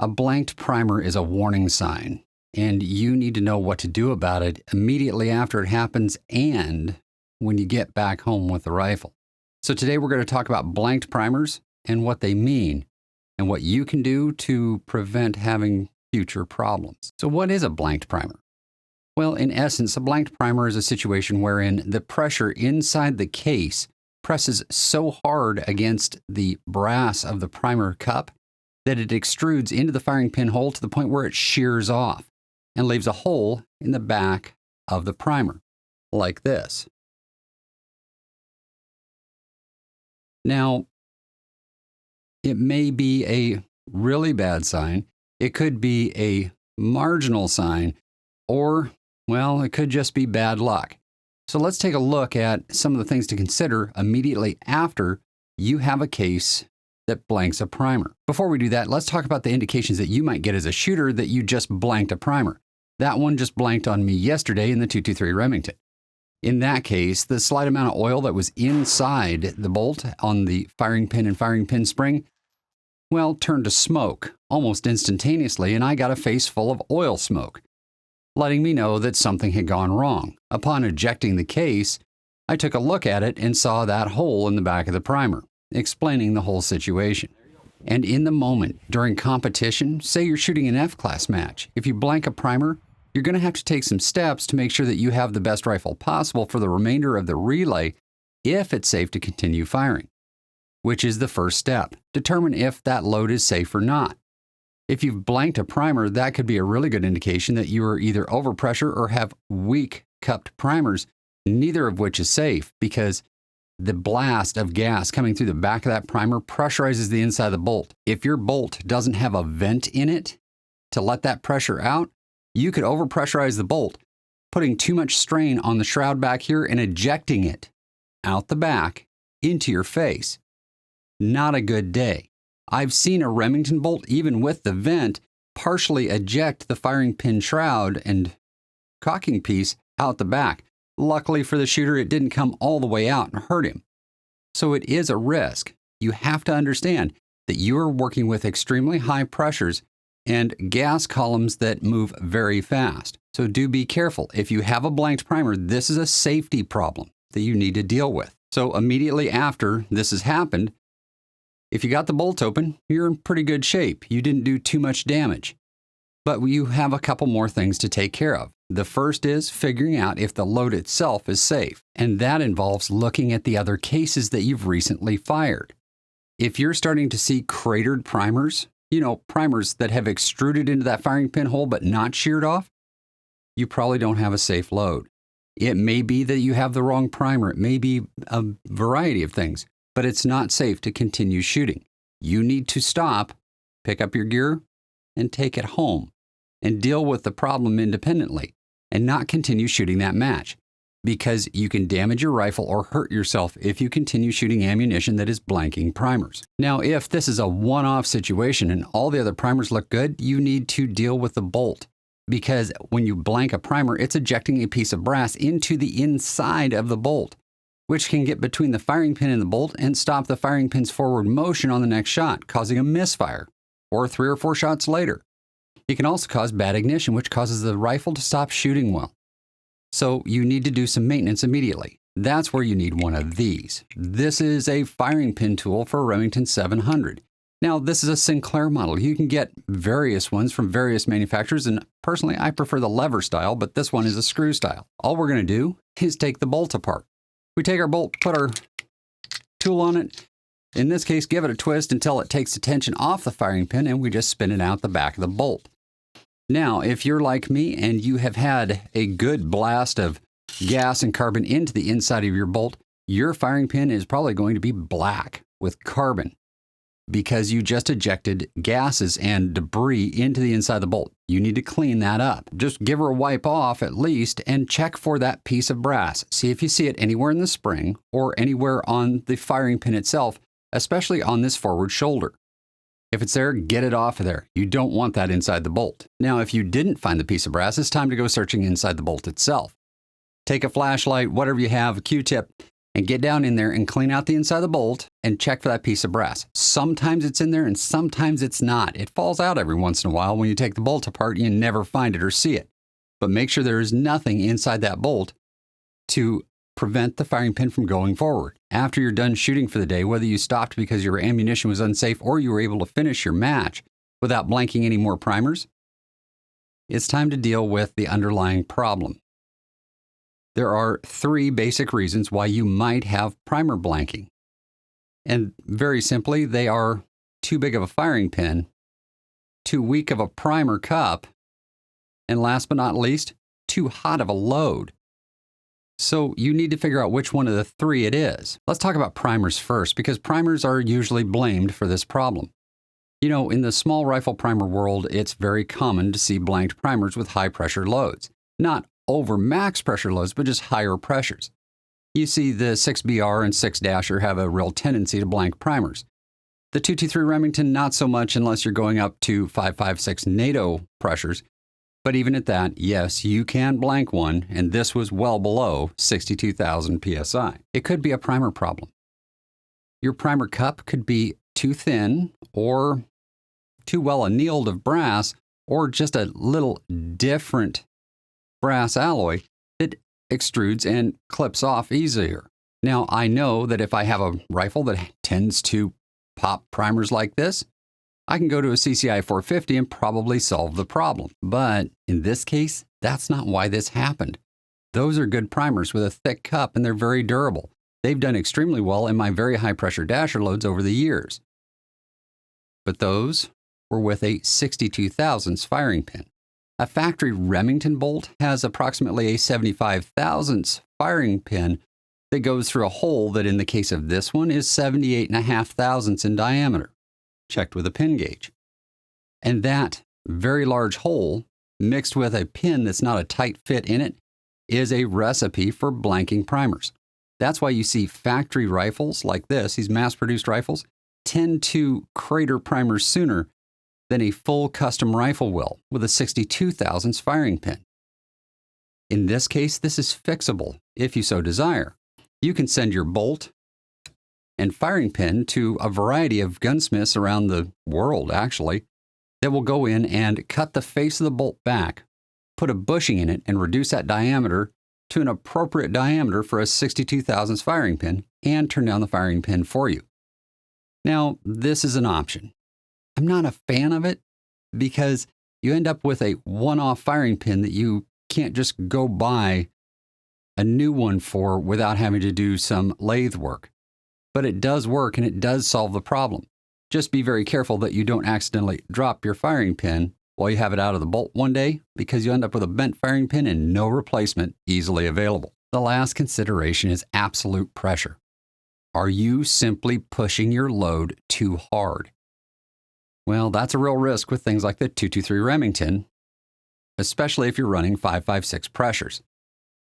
A blanked primer is a warning sign, and you need to know what to do about it immediately after it happens and when you get back home with the rifle. So today we're going to talk about blanked primers and what they mean and what you can do to prevent having future problems. So what is a blanked primer? Well, in essence, a blanked primer is a situation wherein the pressure inside the case presses so hard against the brass of the primer cup that it extrudes into the firing pin hole to the point where it shears off and leaves a hole in the back of the primer, like this. Now, it may be a really bad sign. It could be a marginal sign, or, well, it could just be bad luck. So let's take a look at some of the things to consider immediately after you have a case that blanks a primer. Before we do that, let's talk about the indications that you might get as a shooter that you just blanked a primer. That one just blanked on me yesterday in the 223 Remington. In that case, the slight amount of oil that was inside the bolt on the firing pin and firing pin spring, well, turned to smoke almost instantaneously, and I got a face full of oil smoke, letting me know that something had gone wrong. Upon ejecting the case, I took a look at it and saw that hole in the back of the primer, explaining the whole situation. And in the moment, during competition, say you're shooting an F-class match, if you blank a primer, you're going to have to take some steps to make sure that you have the best rifle possible for the remainder of the relay if it's safe to continue firing, which is the first step. Determine if that load is safe or not. If you've blanked a primer, that could be a really good indication that you are either overpressure or have weak cupped primers, neither of which is safe because the blast of gas coming through the back of that primer pressurizes the inside of the bolt. If your bolt doesn't have a vent in it to let that pressure out, you could overpressurize the bolt, putting too much strain on the shroud back here and ejecting it out the back into your face. Not a good day. I've seen a Remington bolt, even with the vent, partially eject the firing pin shroud and cocking piece out the back. Luckily for the shooter, it didn't come all the way out and hurt him. So it is a risk. You have to understand that you are working with extremely high pressures and gas columns that move very fast. So do be careful. If you have a blanked primer, this is a safety problem that you need to deal with. So immediately after this has happened, if you got the bolt open, you're in pretty good shape. You didn't do too much damage. But you have a couple more things to take care of. The first is figuring out if the load itself is safe, and that involves looking at the other cases that you've recently fired. If you're starting to see cratered primers, primers that have extruded into that firing pin hole but not sheared off, you probably don't have a safe load. It may be that you have the wrong primer. It may be a variety of things, but it's not safe to continue shooting. You need to stop, pick up your gear, and take it home and deal with the problem independently and not continue shooting that match because you can damage your rifle or hurt yourself if you continue shooting ammunition that is blanking primers. Now, if this is a one-off situation and all the other primers look good, you need to deal with the bolt because when you blank a primer, it's ejecting a piece of brass into the inside of the bolt, which can get between the firing pin and the bolt and stop the firing pin's forward motion on the next shot, causing a misfire, or 3 or 4 shots later. It can also cause bad ignition, which causes the rifle to stop shooting well. So you need to do some maintenance immediately. That's where you need one of these. This is a firing pin tool for a Remington 700. Now, this is a Sinclair model. You can get various ones from various manufacturers, and personally, I prefer the lever style, but this one is a screw style. All we're going to do is take the bolt apart. We take our bolt, put our tool on it, in this case, give it a twist until it takes the tension off the firing pin, and we just spin it out the back of the bolt. Now, if you're like me and you have had a good blast of gas and carbon into the inside of your bolt, your firing pin is probably going to be black with carbon because you just ejected gases and debris into the inside of the bolt. You need to clean that up. Just give her a wipe off at least and check for that piece of brass. See if you see it anywhere in the spring or anywhere on the firing pin itself, especially on this forward shoulder. If it's there, get it off of there. You don't want that inside the bolt. Now, if you didn't find the piece of brass, it's time to go searching inside the bolt itself. Take a flashlight, whatever you have, a Q-tip, and get down in there and clean out the inside of the bolt and check for that piece of brass. Sometimes it's in there and sometimes it's not. It falls out every once in a while when you take the bolt apart and you never find it or see it. But make sure there is nothing inside that bolt to prevent the firing pin from going forward. After you're done shooting for the day, whether you stopped because your ammunition was unsafe or you were able to finish your match without blanking any more primers, it's time to deal with the underlying problem. There are 3 basic reasons why you might have primer blanking. And very simply, they are too big of a firing pin, too weak of a primer cup, and last but not least, too hot of a load. So you need to figure out which one of the 3 it is. Let's talk about primers first, because primers are usually blamed for this problem. You know, in the small rifle primer world, it's very common to see blanked primers with high pressure loads. Not over max pressure loads, but just higher pressures. You see the 6BR and 6-Dasher have a real tendency to blank primers. The 223 Remington, not so much unless you're going up to 5.56 NATO pressures. But even at that, yes, you can blank one, and this was well below 62,000 PSI. It could be a primer problem. Your primer cup could be too thin or too well annealed of brass, or just a little different brass alloy that extrudes and clips off easier. Now, I know that if I have a rifle that tends to pop primers like this, I can go to a CCI 450 and probably solve the problem. But in this case, that's not why this happened. Those are good primers with a thick cup and they're very durable. They've done extremely well in my very high pressure dasher loads over the years. But those were with a 62 thousandths firing pin. A factory Remington bolt has approximately a 75 thousandths firing pin that goes through a hole that in the case of this one is 78.5 thousandths in diameter, checked with a pin gauge. And that very large hole, mixed with a pin that's not a tight fit in it, is a recipe for blanking primers. That's why you see factory rifles like this, these mass-produced rifles, tend to crater primers sooner than a full custom rifle will with a 62 thousandths firing pin. In this case, this is fixable if you so desire. You can send your bolt and firing pin to a variety of gunsmiths around the world, actually, that will go in and cut the face of the bolt back, put a bushing in it, and reduce that diameter to an appropriate diameter for a 62 thousandths firing pin and turn down the firing pin for you. Now, this is an option. I'm not a fan of it because you end up with a one-off firing pin that you can't just go buy a new one for without having to do some lathe work. But it does work and it does solve the problem. Just be very careful that you don't accidentally drop your firing pin while you have it out of the bolt one day, because you end up with a bent firing pin and no replacement easily available. The last consideration is absolute pressure. Are you simply pushing your load too hard? Well, that's a real risk with things like the 223 Remington, especially if you're running 5.56 pressures.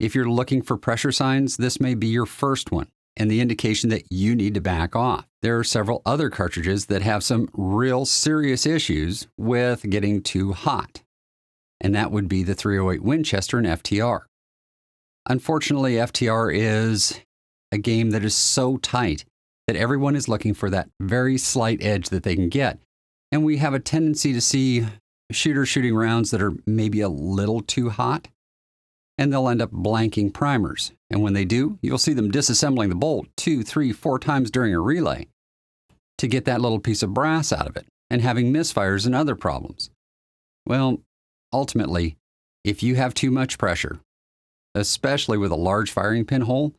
If you're looking for pressure signs, this may be your first one and the indication that you need to back off. There are several other cartridges that have some real serious issues with getting too hot, and that would be the 308 Winchester and FTR. Unfortunately, FTR is a game that is so tight that everyone is looking for that very slight edge that they can get. And we have a tendency to see shooters shooting rounds that are maybe a little too hot, and they'll end up blanking primers. And when they do, you'll see them disassembling the bolt 2, 3, 4 times during a relay to get that little piece of brass out of it and having misfires and other problems. Well, ultimately, if you have too much pressure, especially with a large firing pin hole,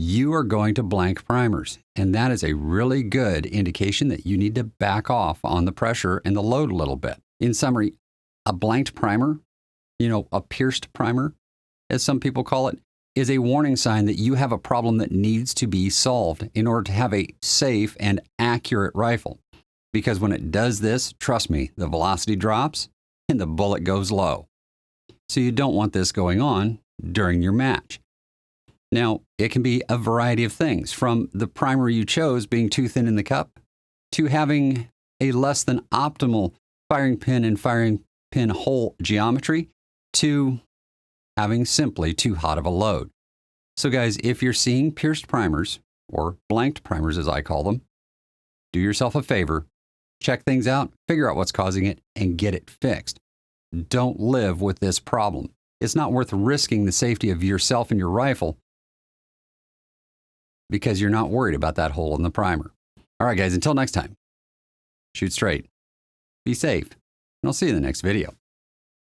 you are going to blank primers. And that is a really good indication that you need to back off on the pressure and the load a little bit. In summary, a blanked primer, a pierced primer, as some people call it, is a warning sign that you have a problem that needs to be solved in order to have a safe and accurate rifle. Because when it does this, trust me, the velocity drops and the bullet goes low. So you don't want this going on during your match. Now, it can be a variety of things, from the primer you chose being too thin in the cup, to having a less than optimal firing pin and firing pin hole geometry, to having simply too hot of a load. So guys, if you're seeing pierced primers, or blanked primers as I call them, do yourself a favor, check things out, figure out what's causing it, and get it fixed. Don't live with this problem. It's not worth risking the safety of yourself and your rifle because you're not worried about that hole in the primer. All right, guys, until next time, shoot straight, be safe, and I'll see you in the next video.